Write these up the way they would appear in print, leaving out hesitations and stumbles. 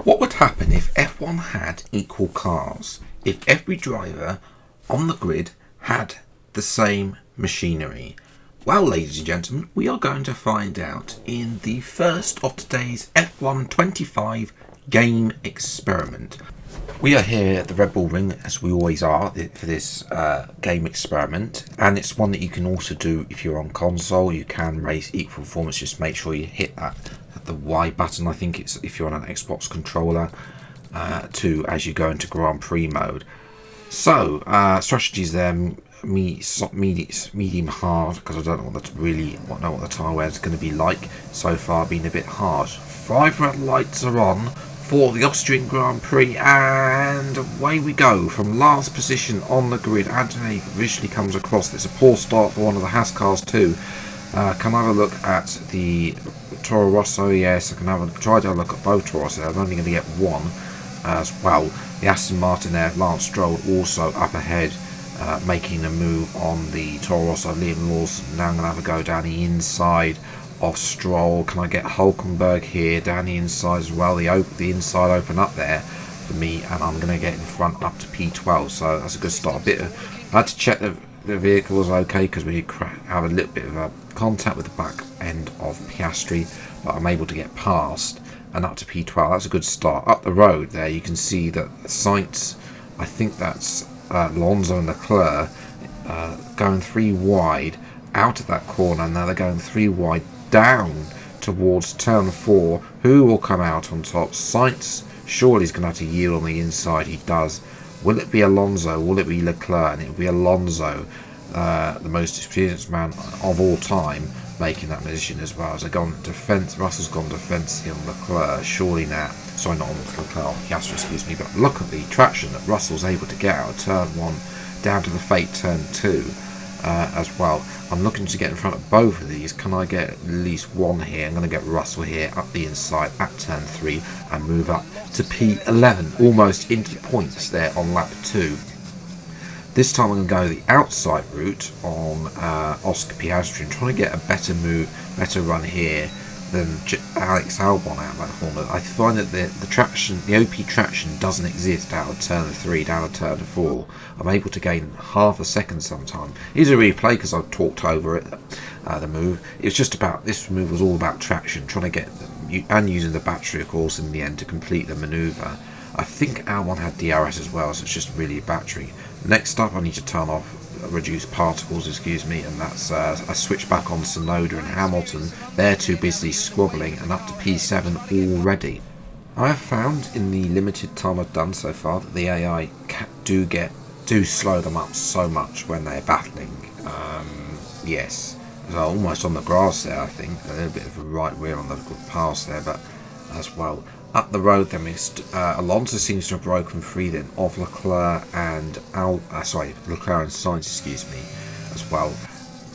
What would happen if F1 had equal cars? If every driver on the grid had the same machinery? Well, ladies and gentlemen, we are going to find out in the first of today's F1 25 game experiment. We are here at the Red Bull Ring, as we always are, for this game experiment, and it's one that you can also do if you're on console. You can race equal performance. Just make sure you hit the Y button. I think it's if you're on an Xbox controller as you go into Grand Prix mode. So strategies there: medium hard, because I don't know what the tyre wear is going to be like. So far, been a bit harsh. 5 red lights are on for the Austrian Grand Prix, and away we go from last position on the grid. Anthony visually comes across. It's a poor start for one of the Haas cars too. Can I have a look at the Toro Rosso? Yes, I can try to have a look at both Toro Rosso. I'm only going to get one as well. The Aston Martin there, Lance Stroll also up ahead, making a move on the Toro Rosso. Liam Lawson now going to have a go down the inside of Stroll. Can I get Hulkenberg here down the inside as well? The inside open up there for me, and I'm going to get in front up to P12. So that's a good start. I had to check the vehicle was okay because we have a little bit of a contact with the back end of Piastri, but I'm able to get past and up to P12. That's a good start. Up the road there, you can see that Sainz, I think that's Alonso and Leclerc, going 3 wide out of that corner. Now they're going 3 wide down towards turn 4. Who will come out on top? Sainz surely is going to have to yield on the inside. He does. Will it be Alonso? Will it be Leclerc? And it will be Alonso, the most experienced man of all time, making that position as well. As they've gone defence, Russell's gone defensive on Leclerc. Surely now, sorry, not on Leclerc, on Piastri, excuse me. But look at the traction that Russell's able to get out of turn 1 down to the fake turn 2. As well. I'm looking to get in front of both of these. Can I get at least one here? I'm going to get Russell here up the inside at turn 3 and move up to P11, almost into points there on lap 2. This time I'm going to go the outside route on Oscar Piastri and trying to get a better run here than Alex Albon out of that corner. I find that the traction, the OP traction, doesn't exist out of turn 3 down to turn 4. I'm able to gain half a second sometime. It's a replay because I've talked over it. The move. It was just about, this move was all about traction, trying to get and using the battery, of course, in the end to complete the manoeuvre. I think Albon had DRS as well, so it's just really a battery. Next up, I need to turn off reduce particles, excuse me, and that's I switch back on Tsunoda and Hamilton. They're too busy squabbling and up to P7 already. I have found in the limited time I've done so far that the AI do slow them up so much when they're battling. Yes, so almost on the grass there, I think a little bit of a right wheel on the pass there, but as well. Up the road then, Alonso seems to have broken free then of Leclerc and Leclerc and Sainz, excuse me, as well.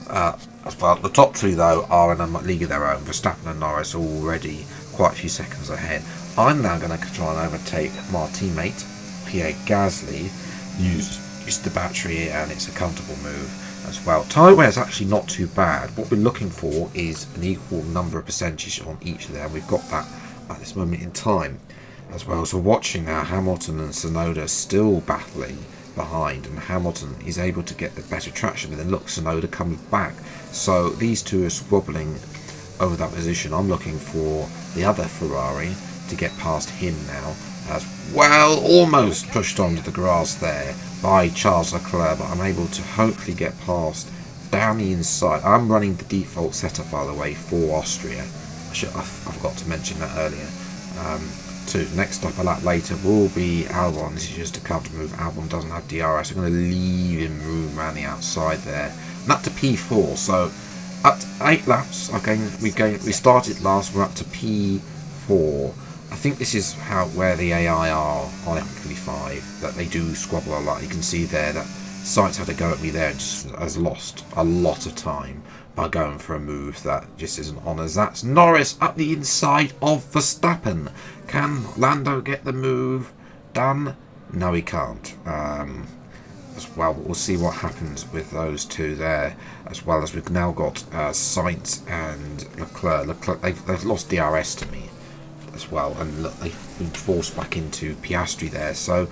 The top 2 though are in a league of their own. Verstappen and Norris are already quite a few seconds ahead. I'm now going to try and overtake my teammate Pierre Gasly. Use the battery and it's a comfortable move as well. Tyre wear is actually not too bad. What we're looking for is an equal number of percentage on each of them. We've got that at this moment in time as well. So watching now, Hamilton and Tsunoda still battling behind, and Hamilton is able to get the better traction, but then look, Tsunoda comes back. So these two are squabbling over that position. I'm looking for the other Ferrari to get past him now as well. Almost pushed onto the grass there by Charles Leclerc, but I'm able to hopefully get past down the inside. I'm running the default setup, by the way, for Austria. I forgot to mention that earlier. Next up a lap later will be Albon. This is just a counter move. Albon doesn't have DRS. I'm going to leave him room around the outside there. And up to P4. So up to 8 laps. We started last. We're up to P4. I think this is where the AI are on F25. That they do squabble a lot. You can see there that Sainz had to go at me there and just has lost a lot of time by going for a move that just isn't on as that's Norris up the inside of Verstappen. Can Lando get the move done? No, he can't. As well, we'll see what happens with those two there, as well as we've now got Sainz and Leclerc. They've lost DRS to me. as well. And look, they've been forced back into Piastri there. So,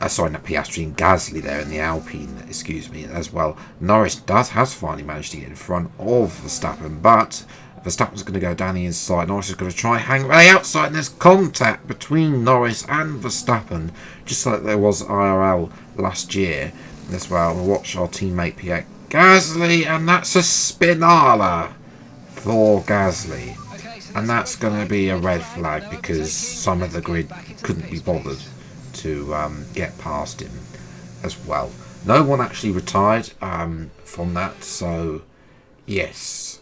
sorry, not Piastri, and Gasly there in the Alpine, excuse me, as well. Norris has finally managed to get in front of Verstappen, but Verstappen's going to go down the inside. Norris is going to try hang around the outside, and there's contact between Norris and Verstappen, just like there was IRL last year as well. We'll watch our teammate Pierre Gasly, and that's a Spinala for Gasly. And that's going to be a red flag because some of the grid couldn't be bothered to get past him as well. No one actually retired from that, so yes,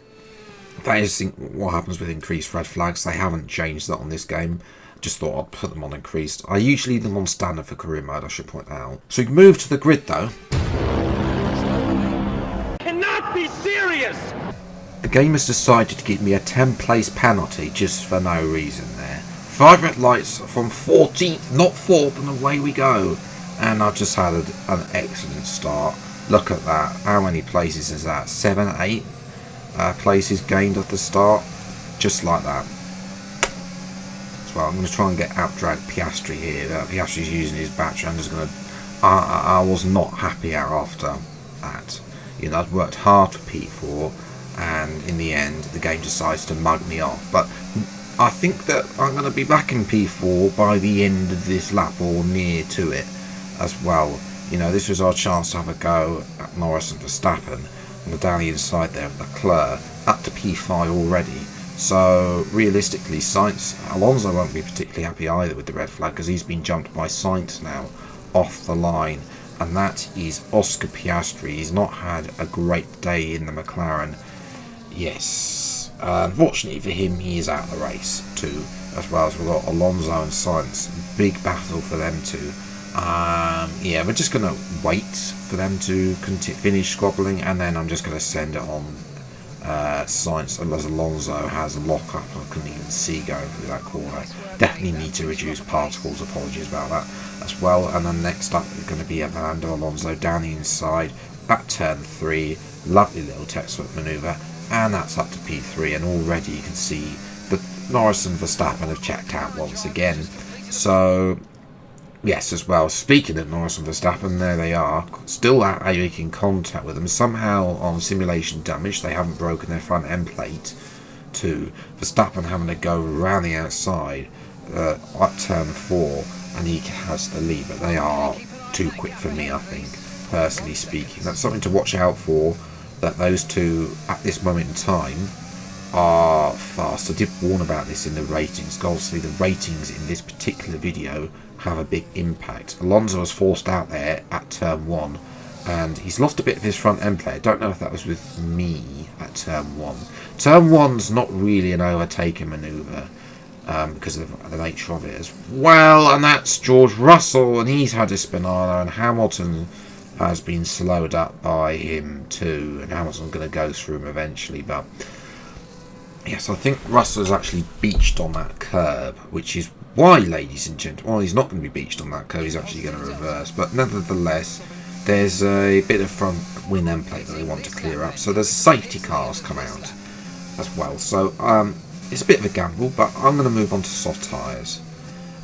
that is what happens with increased red flags. They haven't changed that on this game. Just thought I'd put them on increased. I usually leave them on standard for career mode, I should point out. So we can move to the grid though. Cannot be serious! The game has decided to give me a 10th place penalty just for no reason there. 5 red lights from 14th, not 4th, and away we go. And I've just had an excellent start. Look at that. How many places is that? 7, 8 places gained at the start. Just like that. As well, I'm going to try and get outdrag Piastri here. Piastri's using his battery. I'm just going to... I was not happy after that. You know, I'd worked hard for P4. And in the end, the game decides to mug me off. But I think that I'm going to be back in P4 by the end of this lap, or near to it as well. You know, this was our chance to have a go at Norris and Verstappen. And we're down the inside there with Leclerc, up to P5 already. So, realistically, Alonso won't be particularly happy either with the red flag, because he's been jumped by Sainz now off the line. And that is Oscar Piastri. He's not had a great day in the McLaren. Yes, unfortunately for him, he is out of the race too, as well as we've got Alonso and Sainz. Big battle for them two. Yeah, we're just going to wait for them to finish squabbling, and then I'm just going to send it on Sainz, as Alonso has a lock up. I couldn't even see going through that corner. Definitely need to reduce particles, apologies about that as well. And then next up is going to be Fernando Alonso down the inside at turn 3. Lovely little textbook manoeuvre. And that's up to P3, and already you can see that Norris and Verstappen have checked out once again. So, yes, as well, speaking of Norris and Verstappen, there they are, still making contact with them. Somehow, on simulation damage, they haven't broken their front end plate too. Verstappen having to go around the outside at turn 4, and he has the lead, but they are too quick for me, I think, personally speaking. That's something to watch out for, that those two at this moment in time are fast. I did warn about this in the ratings. Obviously the ratings in this particular video have a big impact. Alonso was forced out there at turn 1, and he's lost a bit of his front end play. I don't know if that was with me at turn 1. Turn 1's not really an overtaking manoeuvre because of the nature of it as well, and that's George Russell, and he's had a Spinala, and Hamilton has been slowed up by him too, and Hamilton's going to go through him eventually. But yes, I think Russell is actually beached on that curb, which is why, ladies and gentlemen, well, he's not going to be beached on that curb, he's actually going to reverse. But nevertheless, there's a bit of front wing end plate that they want to clear up, so there's safety cars come out as well. So it's a bit of a gamble, but I'm going to move on to soft tyres.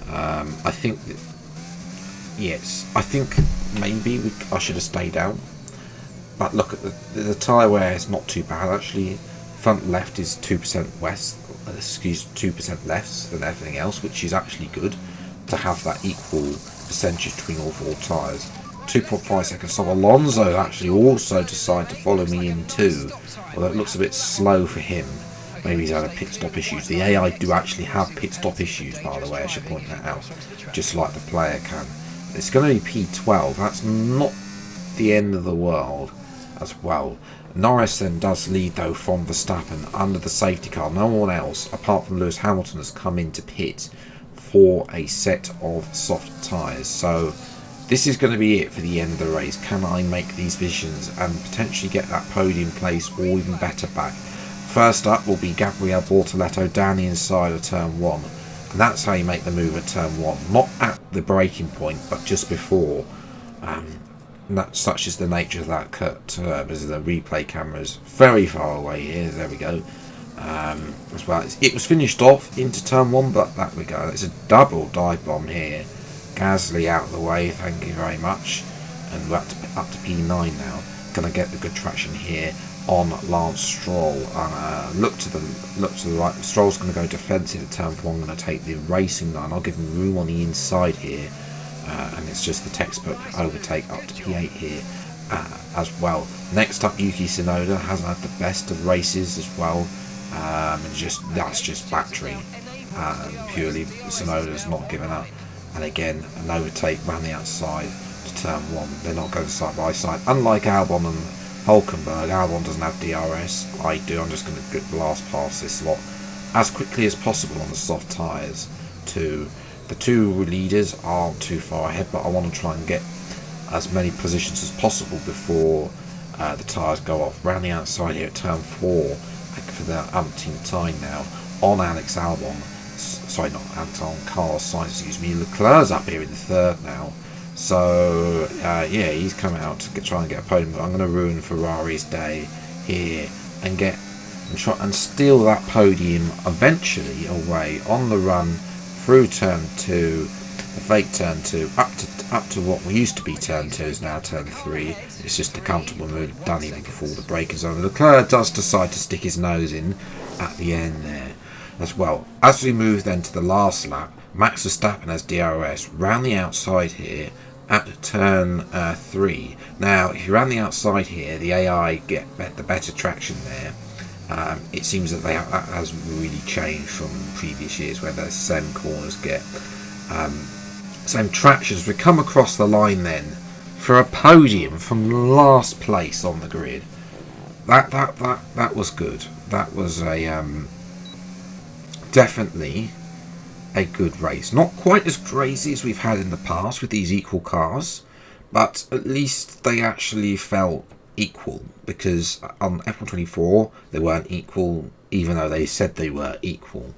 I think that, yes, I think maybe I should have stayed out. But look at the tyre wear is not too bad actually. Front left is 2% west, 2% less than everything else, which is actually good to have that equal percentage between all 4 tyres. 2.5 seconds. So Alonso actually also decided to follow me in too, although it looks a bit slow for him. Maybe he's had a pit stop issues. The AI do actually have pit stop issues, by the way, I should point that out, just like the player can. It's going to be P12. That's not the end of the world as well. Norris then does lead though from Verstappen under the safety car. No one else apart from Lewis Hamilton has come into pit for a set of soft tyres. So this is going to be it for the end of the race. Can I make these visions and potentially get that podium place, or even better back? First up will be Gabriel Bortoleto down the inside of turn 1. And that's how you make the move at turn 1. Not at the braking point, but just before. Such is the nature of that cut, as the replay camera is very far away here. There we go. as well. It was finished off into turn 1, but that we go. It's a double dive bomb here. Gasly out of the way, thank you very much. And we're up to P9 now. Gonna get the good traction here on Lance Stroll. Look to the right. Stroll's gonna go defensive at turn 4. I'm gonna take the racing line. I'll give him room on the inside here, and it's just the textbook overtake up to P8 here as well. Next up, Yuki Tsunoda hasn't had the best of races as well. And that's just battery. Purely Tsunoda's not given up. And again, an overtake round the outside to turn 1. They're not going side by side. Unlike Albon and Hulkenberg, Albon doesn't have DRS. I do. I'm just going to blast past this lot as quickly as possible on the soft tyres. The two leaders aren't too far ahead, but I want to try and get as many positions as possible before the tyres go off. Round the outside here at turn 4 for the umpteenth time now on Alex Albon. Sorry, not Alex Albon, Carlos Sainz, excuse me. Leclerc's up here in the 3rd now. So, yeah, he's come out to try and get a podium. But I'm going to ruin Ferrari's day here and try and steal that podium eventually away on the run through turn 2, the fake turn 2, up to what used to be turn 2 is now turn 3. It's just a comfortable move done even before the brake is over. Leclerc does decide to stick his nose in at the end there as well. As we move then to the last lap, Max Verstappen has DRS round the outside here at turn 3. Now, if you're around the outside here, the AI get the better traction there. It seems that that has really changed from previous years where the same corners get same traction. As we come across the line then for a podium from last place on the grid. That was good. That was a definitely a good race. Not quite as crazy as we've had in the past with these equal cars, but at least they actually felt equal, because on F124 they weren't equal, even though they said they were equal.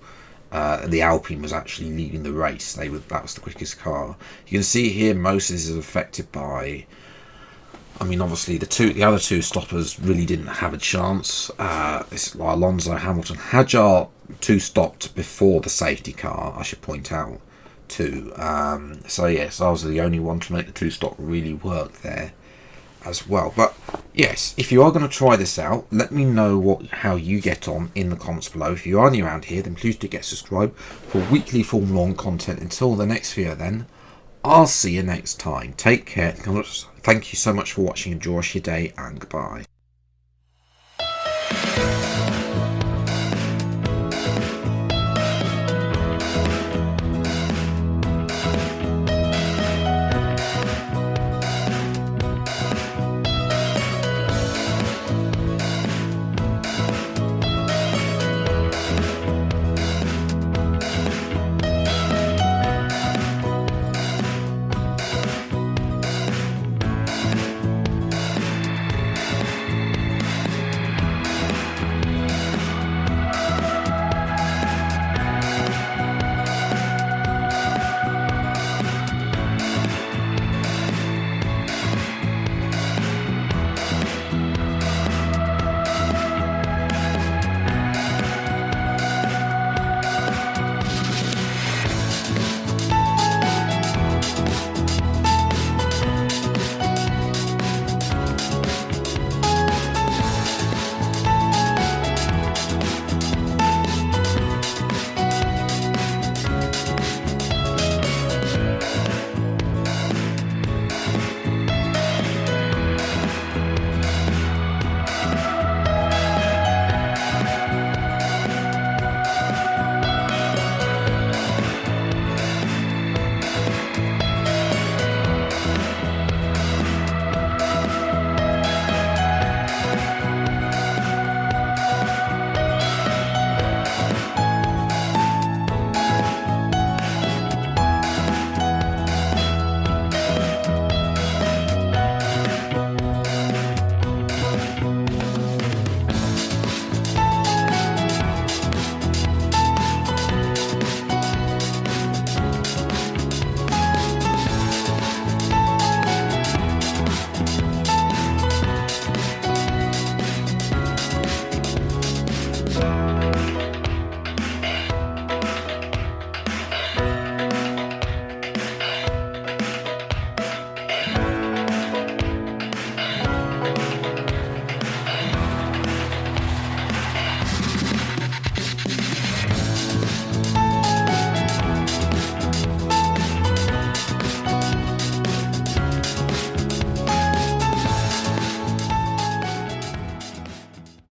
The Alpine was actually leading the race. That was the quickest car. You can see here most of this is affected by, I mean, obviously the other two stoppers really didn't have a chance. Alonso, Hamilton, Hadjar 2 stopped before the safety car, I should point out too. So yes, I was the only one to make the 2 stop really work there as well. But yes, if you are going to try this out, let me know how you get on in the comments below. If you are new around here, then please do get subscribed for weekly Formula 1 content. Until the next video then, I'll see you next time. Take care. Thank you so much for watching. Enjoy your day and goodbye.